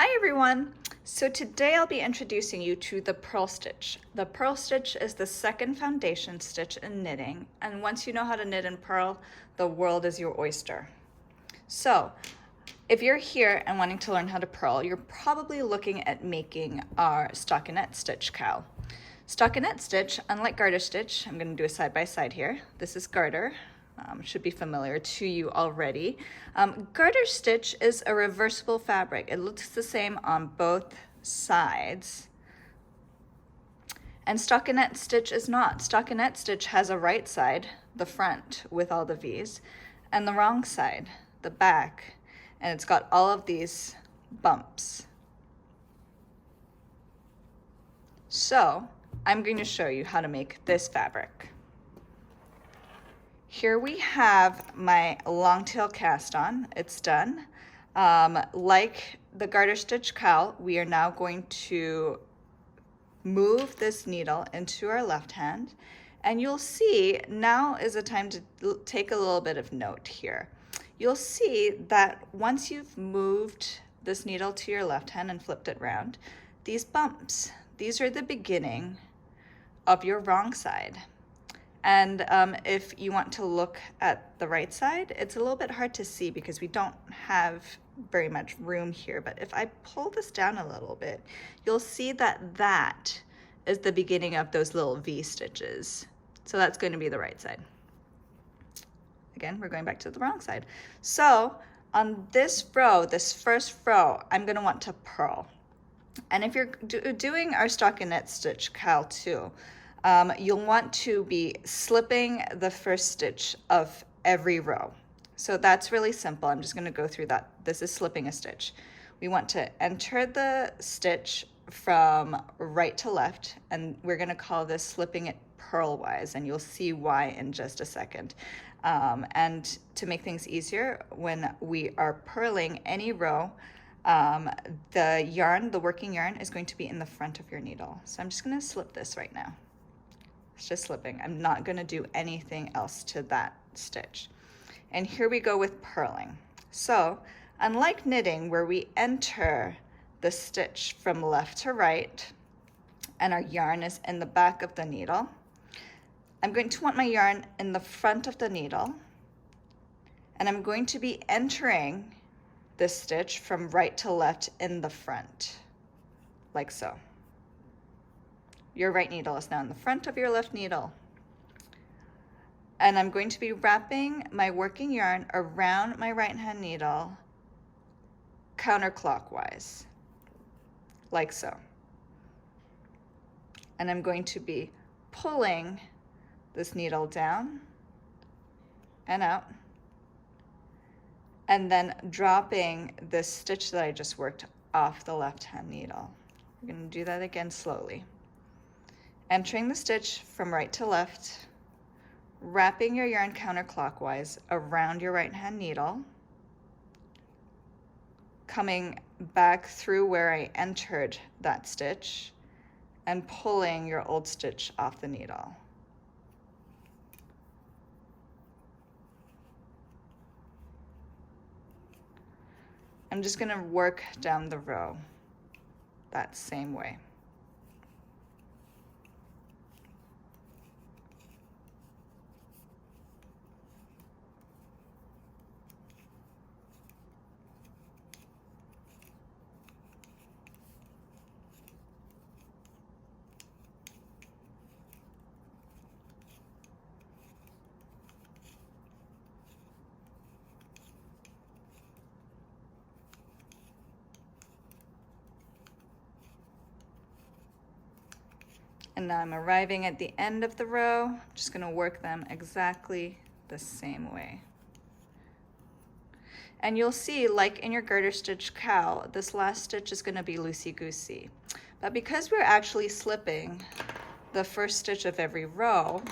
Hi everyone! So today I'll be introducing you to the purl stitch. The purl stitch is the second foundation stitch in knitting, and once you know how to knit and purl, the world is your oyster. So if you're here and wanting to learn how to purl, you're probably looking at making our Stockinette Stitch Cowl. Stockinette stitch, unlike garter stitch, I'm going to do a side-by-side here. This is garter. Should be familiar to you already. Garter stitch is a reversible fabric. It looks the same on both sides. And stockinette stitch is not. Stockinette stitch has a right side, the front with all the V's, and the wrong side, the back. And it's got all of these bumps. So I'm going to show you how to make this fabric. Here we have my long tail cast on. It's done. Like the garter stitch cowl, we are now going to move this needle into our left hand, and you'll see now is a time to take a little bit of note here. You'll see that once you've moved this needle to your left hand and flipped it around, these bumps, these are the beginning of your wrong side. And if you want to look at the right side, it's a little bit hard to see because we don't have very much room here. But if I pull this down a little bit, you'll see that that is the beginning of those little V stitches. So that's going to be the right side. Again, we're going back to the wrong side. So on this row, this first row, I'm going to want to purl. And if you're doing our stockinette stitch cowl too, you'll want to be slipping the first stitch of every row. So that's really simple. I'm just going to go through that. This is slipping a stitch. We want to enter the stitch from right to left, and we're going to call this slipping it purlwise, and you'll see why in just a second. And to make things easier, when we are purling any row, the yarn, the working yarn, is going to be in the front of your needle. So I'm just going to slip this right now. It's just slipping. I'm not going to do anything else to that stitch. And here we go with purling. So unlike knitting, where we enter the stitch from left to right and our yarn is in the back of the needle, I'm going to want my yarn in the front of the needle, and I'm going to be entering this stitch from right to left in the front, like so. Your right needle is now in the front of your left needle. And I'm going to be wrapping my working yarn around my right hand needle counterclockwise, like so. And I'm going to be pulling this needle down and out, and then dropping this stitch that I just worked off the left hand needle. We're going to do that again slowly. Entering the stitch from right to left, wrapping your yarn counterclockwise around your right hand needle, coming back through where I entered that stitch, and pulling your old stitch off the needle. I'm just going to work down the row that same way. And now I'm arriving at the end of the row. I'm just going to work them exactly the same way. And you'll see, like in your garter stitch cowl, this last stitch is going to be loosey-goosey. But because we're actually slipping the first stitch of every row,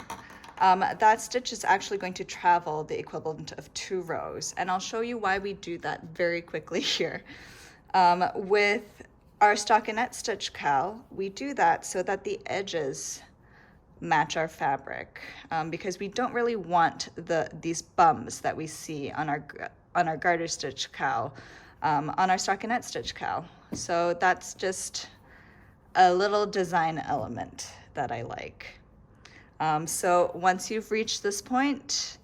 that stitch is actually going to travel the equivalent of 2 rows. And I'll show you why we do that very quickly here. With our stockinette stitch cowl, we do that so that the edges match our fabric, because we don't really want these bumps that we see on our garter stitch cowl on our Stockinette Stitch Cowl. So that's just a little design element that I like. So once you've reached this point,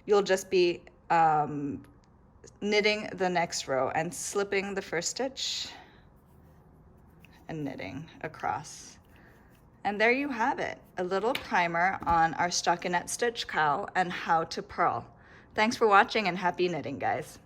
you'll just be knitting the next row and slipping the first stitch and knitting across. And there you have it, a little primer on our Stockinette Stitch Cowl and how to purl. Thanks for watching and happy knitting, guys.